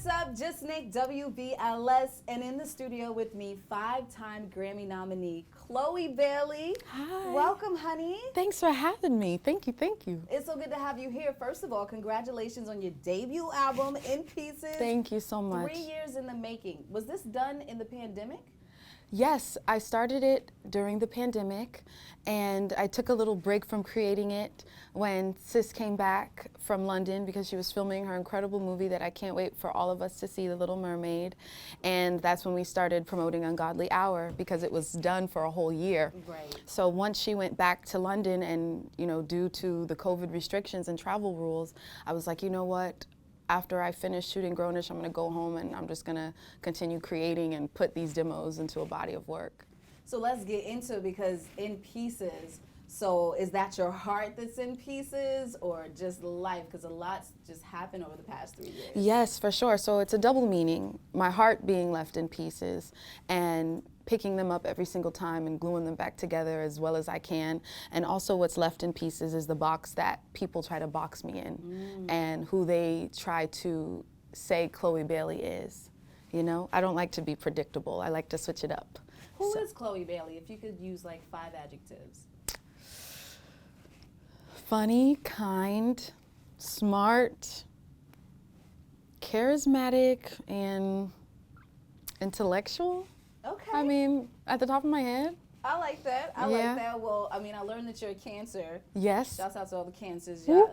What's up, JusNik, WBLS, and in the studio with me, 5-time Grammy nominee, Chlöe Bailey. Hi. Welcome, honey. Thanks for having me. Thank you, thank you. It's so good to have you here. First of all, congratulations on your debut album, In Pieces. Thank you so much. 3 years in the making. Was this done in the pandemic? Yes, I started it during the pandemic, and I took a little break from creating it when Sis came back from London because she was filming her incredible movie that I can't wait for all of us to see, The Little Mermaid. And that's when we started promoting Ungodly Hour because it was done for a whole year. Right. So once she went back to London and, due to the COVID restrictions and travel rules, I was like, you know what? After I finish shooting Grownish, I'm going to go home and I'm just going to continue creating and put these demos into a body of work. So let's get into it because In Pieces, so is that your heart that's in pieces or just life? Because a lot's just happened over the past 3 years. Yes, for sure. So it's a double meaning. My heart being left in pieces and picking them up every single time and gluing them back together as well as I can. And also what's left in pieces is the box that people try to box me in and who they try to say Chlöe Bailey is. I don't like to be predictable. I like to switch it up. Who is Chlöe Bailey, if you could use like 5 adjectives? Funny, kind, smart, charismatic, and intellectual. Okay. I mean, at the top of my head. I like that. I like that. Well, I mean, I learned that you're a Cancer. Yes. Shouts out to all the Cancers. Yeah.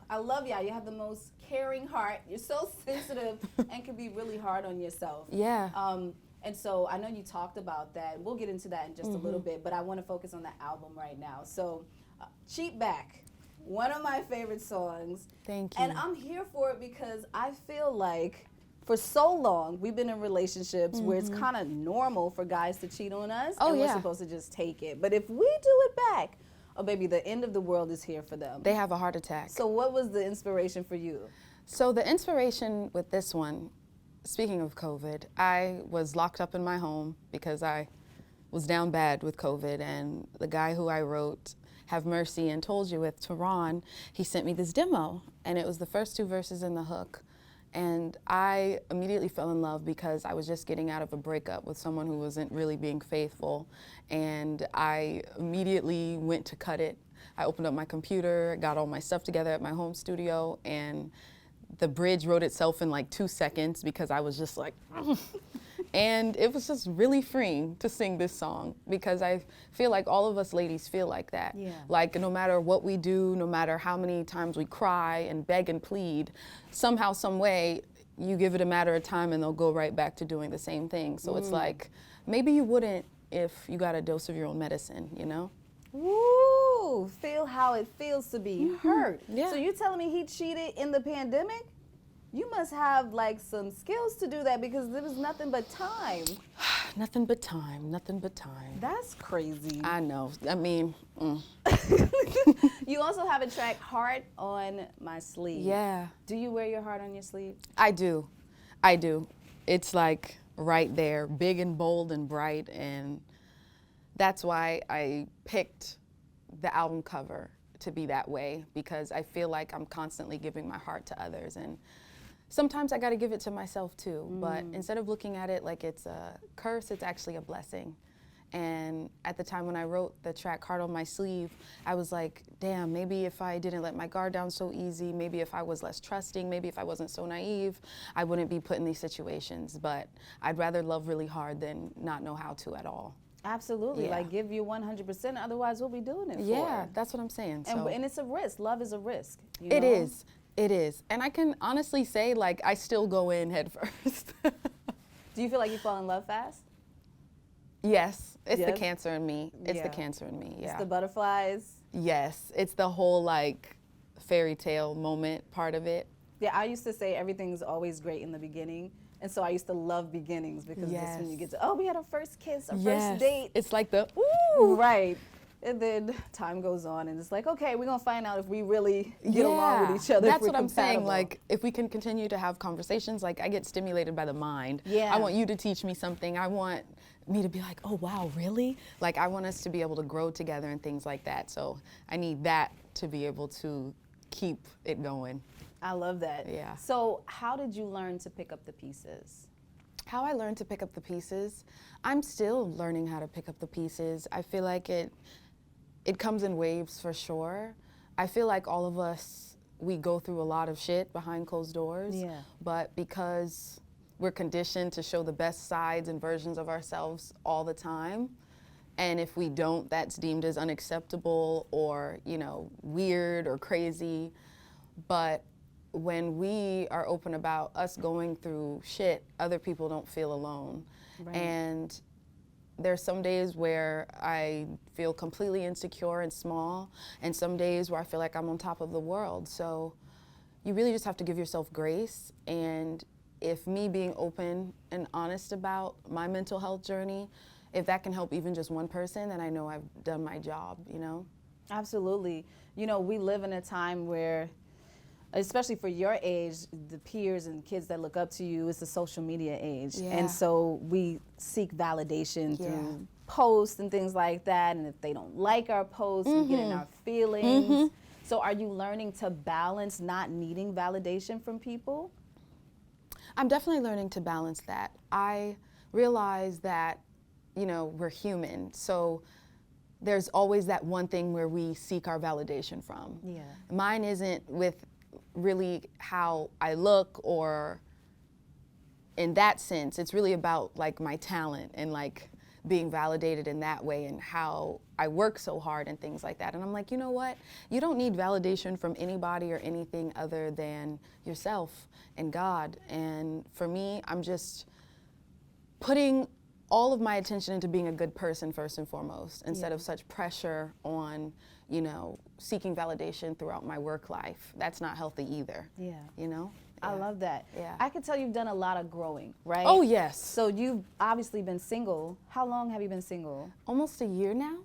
I love y'all. You have the most caring heart. You're so sensitive and can be really hard on yourself. Yeah. And so I know you talked about that. We'll get into that in just a little bit, but I want to focus on the album right now. So, Cheap Back, one of my favorite songs. Thank you. And I'm here for it because I feel like for so long we've been in relationships where it's kind of normal for guys to cheat on us, and we're supposed to just take it. But if we do it back, oh baby, the end of the world is here for them. They have a heart attack. So what was the inspiration for you? So the inspiration with this one, speaking of COVID, I was locked up in my home because I was down bad with COVID, and the guy who I wrote Have Mercy and Told You with, Tehran, he sent me this demo, and it was the first 2 verses in the hook. And I immediately fell in love because I was just getting out of a breakup with someone who wasn't really being faithful. And I immediately went to cut it. I opened up my computer, got all my stuff together at my home studio, and the bridge wrote itself in like 2 seconds because I was just like, and it was just really freeing to sing this song because I feel like all of us ladies feel like that. Yeah. Like no matter what we do, no matter how many times we cry and beg and plead, somehow, some way, you give it a matter of time and they'll go right back to doing the same thing. So it's like, maybe you wouldn't if you got a dose of your own medicine, Woo! Feel how it feels to be hurt. Yeah. So you telling me he cheated in the pandemic? You must have like some skills to do that because there was nothing but time. Nothing but time, nothing but time. That's crazy. I know. I mean, You also have a track, Heart on My Sleeve. yeah. Do you wear your heart on your sleeve? I do. I do. It's like right there, big and bold and bright, and that's why I picked the album cover to be that way, because I feel like I'm constantly giving my heart to others, and sometimes I got to give it to myself too. But instead of looking at it like it's a curse, it's actually a blessing. And at the time when I wrote the track Heart on My Sleeve, I was like, damn, maybe if I didn't let my guard down so easy, maybe if I was less trusting, maybe if I wasn't so naive, I wouldn't be put in these situations. But I'd rather love really hard than not know how to at all. Absolutely. Yeah. Like give you 100%, otherwise we'll be doing it for. Yeah, that's what I'm saying. So And it's a risk. Love is a risk. it is. It is. And I can honestly say, like, I still go in head first. Do you feel like you fall in love fast? Yes, it's the Yes? Cancer in me. It's Yeah. the Cancer in me, yeah. It's the butterflies. Yes, it's the whole, like, fairy tale moment part of it. Yeah, I used to say everything's always great in the beginning. And so I used to love beginnings because that's when you get to, oh, we had our first kiss, our first date. It's like the, Ooh, right. And then time goes on and it's like, okay, we're going to find out if we really get along with each other. That's if we're what I'm saying. compatible. Like, if we can continue to have conversations, like, I get stimulated by the mind. Yeah. I want you to teach me something. I want me to be like, oh, wow, really? Like, I want us to be able to grow together and things like that. So I need that to be able to keep it going. I love that. Yeah. So how did you learn to pick up the pieces? How I learned to pick up the pieces, I'm still learning how to pick up the pieces. I feel like it comes in waves for sure. I feel like all of us, we go through a lot of shit behind closed doors. Yeah. But because we're conditioned to show the best sides and versions of ourselves all the time, and if we don't, that's deemed as unacceptable or, you know, weird or crazy. But when we are open about us going through shit, other people don't feel alone. Right. And there's some days where I feel completely insecure and small, and some days where I feel like I'm on top of the world. So you really just have to give yourself grace. And if me being open and honest about my mental health journey, if that can help even just one person, then I know I've done my job, you know? Absolutely. You know, we live in a time where, especially for your age, the peers and kids that look up to you, it's the social media age. Yeah. And so we seek validation Yeah. through posts and things like that. And if they don't like our posts, we get in our feelings. So are you learning to balance not needing validation from people? I'm definitely learning to balance that. I realize that, you know, we're human. So there's always that one thing where we seek our validation from. Yeah. Mine isn't with really how I look or in that sense. It's really about like my talent and like being validated in that way and how I work so hard and things like that. And I'm like, you know what? You don't need validation from anybody or anything other than yourself and God. And for me, I'm just putting all of my attention into being a good person first and foremost, instead of such pressure on, you know, seeking validation throughout my work life. That's not healthy either. Yeah. You know? I love that. Yeah. I can tell you've done a lot of growing, right? Oh, yes. So you've obviously been single. How long have you been single? Almost a year now?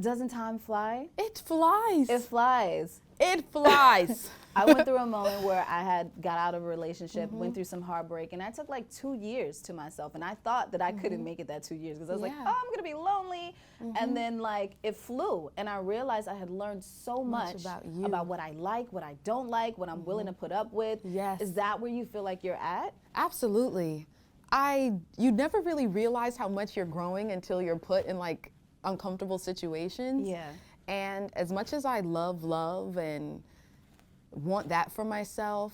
Doesn't time fly? It flies. It flies. It flies. I went through a moment where I had got out of a relationship, went through some heartbreak, and I took like 2 years to myself. And I thought that I couldn't make it that 2 years because I was like, oh, I'm going to be lonely. And then like it flew. And I realized I had learned so much about you. about what I like, what I don't like, what I'm willing to put up with. Yes. Is that where you feel like you're at? Absolutely. You never really realize how much you're growing until you're put in like uncomfortable situations. Yeah. And as much as I love and want that for myself,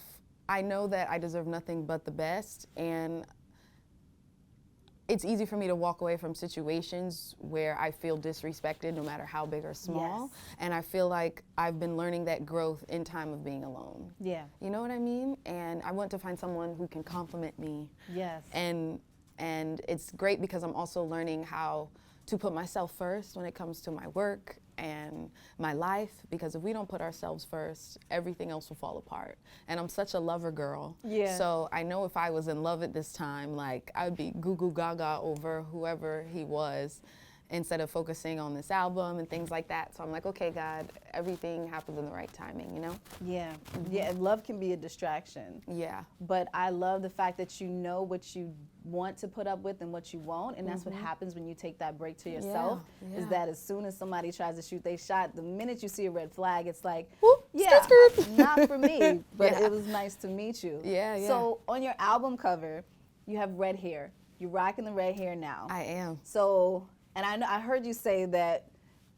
I know that I deserve nothing but the best. And it's easy for me to walk away from situations where I feel disrespected, no matter how big or small. Yes. And I feel like I've been learning that growth in time of being alone. Yeah. You know what I mean? And I want to find someone who can compliment me. Yes. And it's great because I'm also learning how to put myself first when it comes to my work and my life, because if we don't put ourselves first, everything else will fall apart. And I'm such a lover girl. Yeah. So I know if I was in love at this time, like I'd be goo goo gaga over whoever he was, instead of focusing on this album and things like that. So I'm like, okay, God, everything happens in the right timing, you know? Yeah. Yeah, and love can be a distraction. Yeah. But I love the fact that you know what you want to put up with and what you won't, and that's what happens when you take that break to yourself, is that as soon as somebody tries to shoot their shot, the minute you see a red flag, it's like, Whoop, yeah, skirt. not for me, but it was nice to meet you. Yeah, yeah. So on your album cover, you have red hair. You're rocking the red hair now. I am. So, and I heard you say that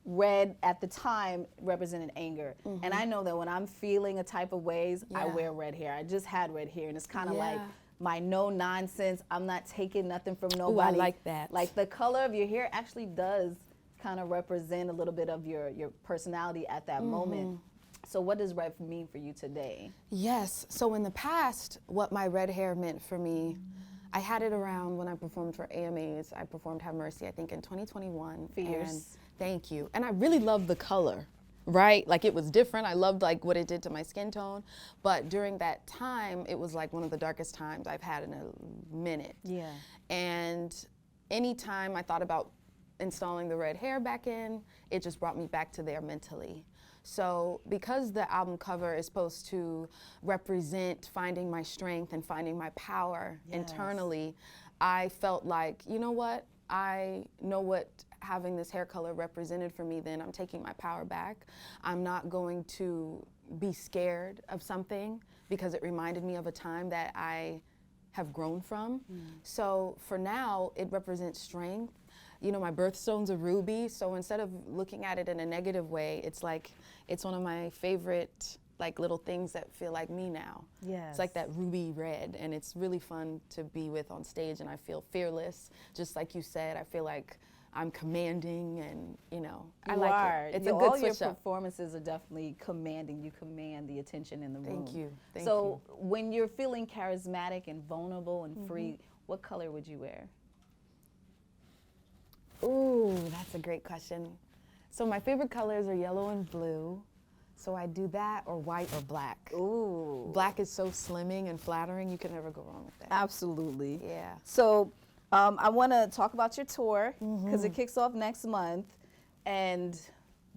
red at the time represented anger. And I know that when I'm feeling a type of ways, I wear red hair. I just had red hair, and it's kind of like my no nonsense. I'm not taking nothing from nobody. Ooh, I like that. Like the color of your hair actually does kind of represent a little bit of your personality at that moment. So what does red mean for you today? Yes. So in the past, what my red hair meant for me, I had it around when I performed for AMAs. I performed Have Mercy, I think, in 2021. Fierce. And thank you. And I really loved the color, right? Like it was different. I loved like what it did to my skin tone. But during that time, it was like one of the darkest times I've had in a minute. Yeah. And anytime I thought about installing the red hair back in, it just brought me back to there mentally. So because the album cover is supposed to represent finding my strength and finding my power internally, I felt like, you know what? I know what having this hair color represented for me, then I'm taking my power back. I'm not going to be scared of something because it reminded me of a time that I have grown from. So for now, it represents strength. You know, my birthstone's a ruby, so instead of looking at it in a negative way, it's like, it's one of my favorite like little things that feel like me now. Yes. It's like that ruby red, and it's really fun to be with on stage, and I feel fearless. Just like you said, I feel like I'm commanding, and you know, I like it. It's a good switch up. All your performances are definitely commanding. You command the attention in the room. Thank you. Thank so you. When you're feeling charismatic and vulnerable and free, what color would you wear? Ooh, that's a great question. So my favorite colors are yellow and blue. So I do that, or white or black. Ooh. Black is so slimming and flattering, you can never go wrong with that. Absolutely. Yeah. So I want to talk about your tour, because it kicks off next month, and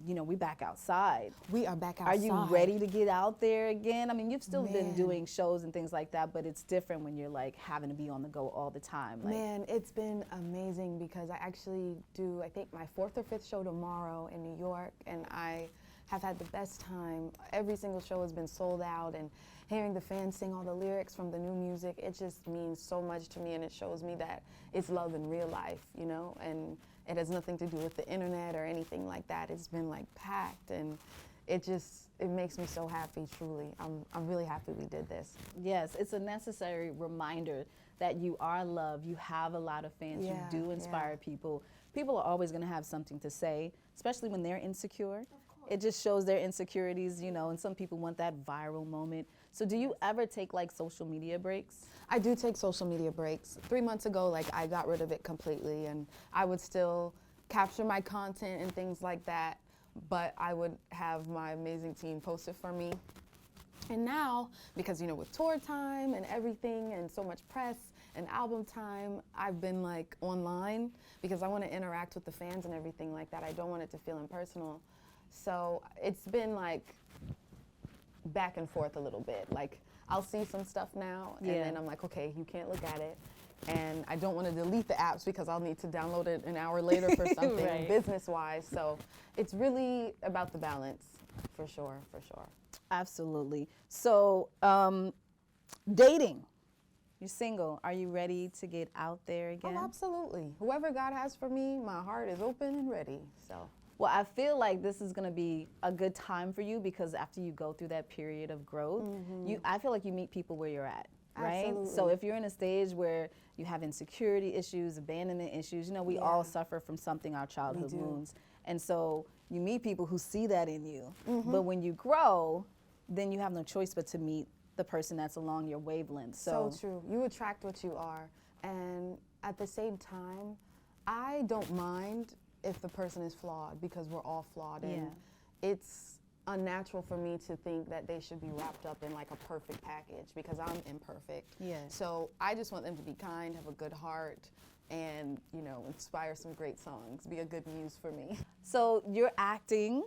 you know, we back outside. We are back outside. Are you ready to get out there again? I mean, you've still been doing shows and things like that, but it's different when you're like having to be on the go all the time. Like, man, it's been amazing because I actually do, I think, my 4th or 5th show tomorrow in New York, and I have had the best time. Every single show has been sold out, and hearing the fans sing all the lyrics from the new music, it just means so much to me, and it shows me that it's love in real life, you know, and it has nothing to do with the internet or anything like that. It's been like packed, and it makes me so happy, truly. I'm really happy we did this. Yes, it's a necessary reminder that you are loved, you have a lot of fans, you do inspire people. People are always gonna have something to say, especially when they're insecure. It just shows their insecurities, you know, and some people want that viral moment. So do you ever take like social media breaks? I do take social media breaks. 3 months ago, like, I got rid of it completely, and I would still capture my content and things like that, but I would have my amazing team post it for me. And now, because, you know, with tour time and everything and so much press and album time, I've been like online because I want to interact with the fans and everything like that. I don't want it to feel impersonal. So it's been like back and forth a little bit. Like, I'll see some stuff now, and then I'm like, okay, you can't look at it. And I don't want to delete the apps because I'll need to download it an hour later for something business-wise. So it's really about the balance, for sure, for sure. Absolutely. So dating. You're single. Are you ready to get out there again? Oh, absolutely. Whoever God has for me, my heart is open and ready, so. Well, I feel like this is going to be a good time for you because after you go through that period of growth, I feel like you meet people where you're at, right? Absolutely. So if you're in a stage where you have insecurity issues, abandonment issues, you know, we all suffer from something, our childhood wounds. And so you meet people who see that in you. But when you grow, then you have no choice but to meet the person that's along your wavelength. So true. You attract what you are. And at the same time, I don't mind if the person is flawed, because we're all flawed, and it's unnatural for me to think that they should be wrapped up in like a perfect package, because I'm imperfect. So I just want them to be kind, have a good heart, and, you know, inspire some great songs, be a good muse for me. So you're acting.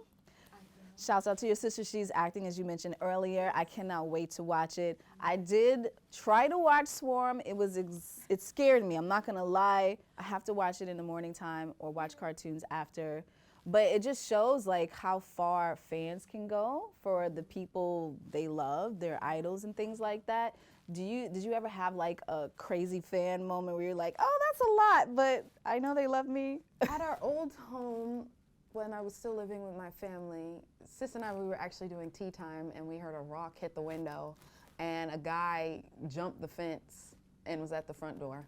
Shouts out to your sister. She's acting, as you mentioned earlier. I cannot wait to watch it. I did try to watch Swarm. It scared me. I'm not going to lie. I have to watch it in the morning time or watch cartoons after. But it just shows like how far fans can go for the people they love, their idols and things like that. Did you ever have like a crazy fan moment where you're like, oh, that's a lot, but I know they love me? At our old home, when I was still living with my family, Sis and I, we were actually doing tea time, and we heard a rock hit the window, and a guy jumped the fence and was at the front door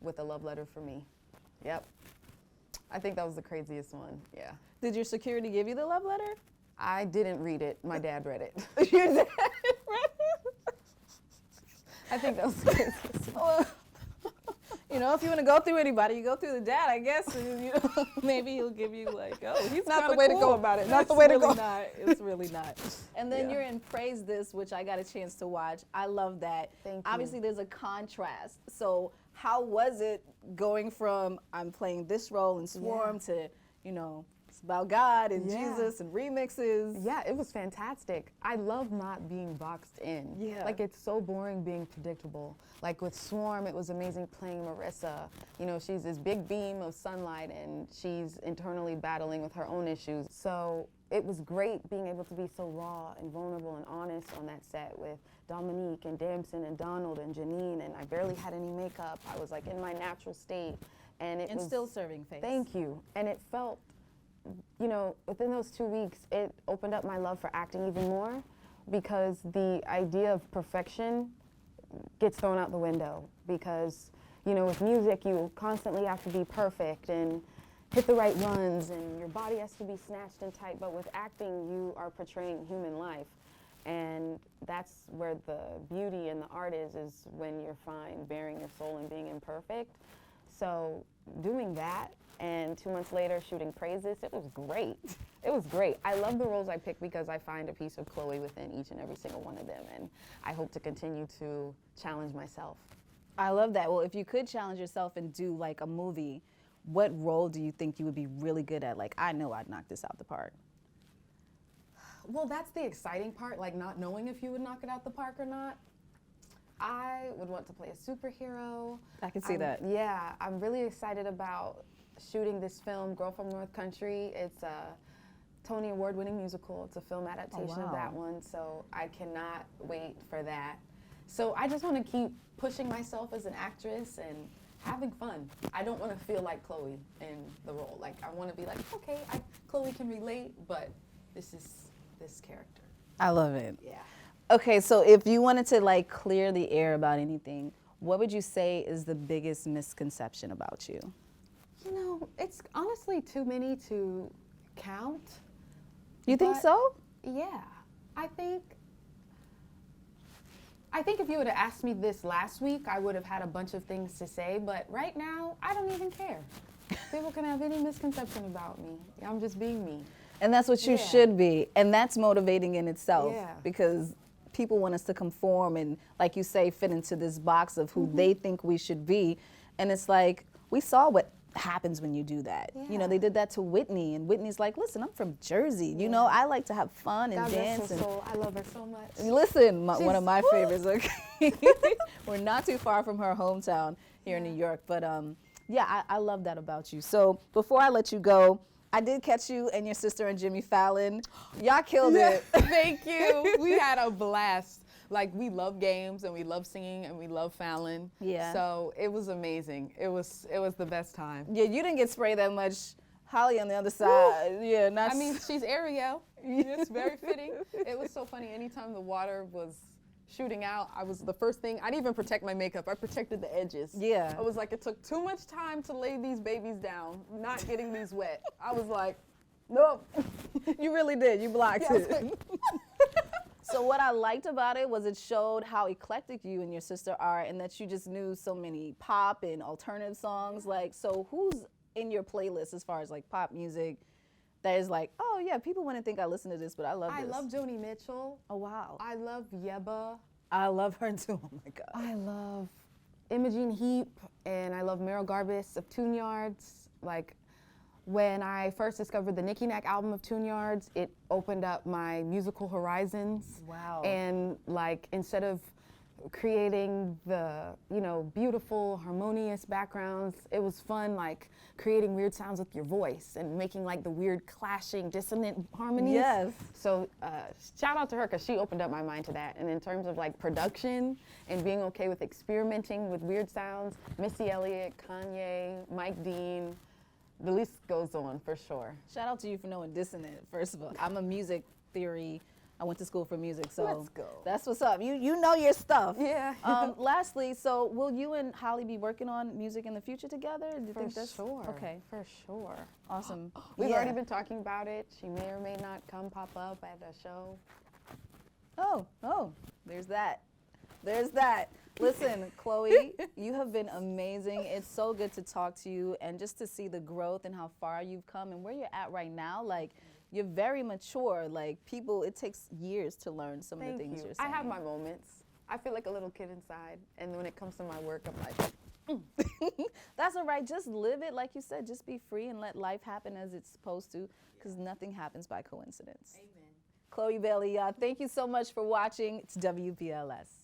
with a love letter for me. Yep. I think that was the craziest one, yeah. Did your security give you the love letter? I didn't read it. My dad read it. Your dad read it? I think that was the craziest one. You know, if you want to go through anybody, you go through the dad, I guess. And, you know, maybe he'll give you like, oh, he's not the way to go about it. Not the way to go. It's really not. And then you're in Praise This, which I got a chance to watch. I love that. Thank you. Obviously, there's a contrast. So how was it going from I'm playing this role in Swarm to, you know, about God and Jesus and remixes. Yeah, it was fantastic. I love not being boxed in. Yeah. Like, it's so boring being predictable. Like with Swarm, it was amazing playing Marissa. You know, she's this big beam of sunlight and she's internally battling with her own issues. So it was great being able to be so raw and vulnerable and honest on that set with Dominique and Damson and Donald and Janine, and I barely had any makeup. I was like in my natural state. And it was still serving face. Thank you. And it felt, you know, within those 2 weeks, it opened up my love for acting even more, because the idea of perfection gets thrown out the window. Because, you know, with music, you constantly have to be perfect and hit the right runs, and your body has to be snatched and tight. But with acting, you are portraying human life. And that's where the beauty and the art is when you're fine, bearing your soul and being imperfect. So doing that, and 2 months later shooting Praises, it was great. It was great. I love the roles I picked because I find a piece of Chlöe within each and every single one of them, and I hope to continue to challenge myself. I love that. Well, if you could challenge yourself and do like a movie, what role do you think you would be really good at? Like, I know I'd knock this out the park. Well, that's the exciting part, like not knowing if you would knock it out the park or not. I would want to play a superhero. I can see that. Yeah, I'm really excited about shooting this film, Girl from North Country. It's a Tony Award-winning musical. It's a film adaptation of that one, so I cannot wait for that. So I just want to keep pushing myself as an actress and having fun. I don't want to feel like Chlöe in the role. Like, I want to be like, okay, Chlöe can relate, but this is this character. I love it. Yeah. Okay, so if you wanted to like clear the air about anything, what would you say is the biggest misconception about you? You know, it's honestly too many to count. You think so? Yeah. I think if you would have asked me this last week, I would have had a bunch of things to say, but right now, I don't even care. People can have any misconception about me. I'm just being me. And that's what you should be. And that's motivating in itself, Yeah. because people want us to conform and, like you say, fit into this box of who they think we should be. And it's like, we saw what happens when you do that. You know, they did that to Whitney, and Whitney's like, listen, I'm from Jersey. You know, I like to have fun and God dance. rest her soul. I love her so much. Listen, one of my favorites, okay? We're not too far from her hometown here in New York. But yeah, I love that about you. So before I let you go, I did catch you and your sister and Jimmy Fallon. Y'all killed it. Thank you. We had a blast. Like, we love games and we love singing and we love Fallon. Yeah. So it was amazing. It was the best time. Yeah, you didn't get sprayed that much. Holly on the other side. Woo. Yeah, not. I mean, she's Ariel. It's very fitting. It was so funny. Anytime the water was shooting out, I was the first thing. I didn't even protect my makeup. I protected the edges. Yeah. I was like, it took too much time to lay these babies down, not getting these wet. I was like, nope. You really did. You blocked it. So what I liked about it was it showed how eclectic you and your sister are, and that you just knew so many pop and alternative songs. Like, so who's in your playlist as far as like pop music that is like, oh yeah, people wouldn't think I listen to this, but I love this? I love Joni Mitchell. Oh wow. I love Yebba. I love her too. Oh my God. I love Imogen Heap, and I love Meryl Garbus of Tune Yards. Like, when I first discovered the Nicki Nack album of Tune Yards, it opened up my musical horizons. Wow. And like, instead of creating the, you know, beautiful, harmonious backgrounds, it was fun, like creating weird sounds with your voice and making like the weird clashing dissonant harmonies. Yes. So shout out to her, because she opened up my mind to that. And in terms of like production and being okay with experimenting with weird sounds, Missy Elliott, Kanye, Mike Dean, the list goes on for sure. Shout out to you for knowing dissonant, first of all. I'm a music theory. I went to school for music, so let's go. That's what's up. You know your stuff. Yeah. Lastly, so will you and Holly be working on music in the future together? Do you think that's sure? Okay. For sure. Awesome. We've already been talking about it. She may or may not come pop up at a show. Oh, there's that. There's that. Listen, Chlöe, you have been amazing. It's so good to talk to you and just to see the growth and how far you've come and where you're at right now. Like, you're very mature. Like, people, it takes years to learn some of the things you're saying. I have my moments. I feel like a little kid inside, and when it comes to my work, I'm like, That's all right. Just live it, like you said. Just be free and let life happen as it's supposed to, because nothing happens by coincidence. Amen. Chlöe Bailey, thank you so much for watching. It's WBLS.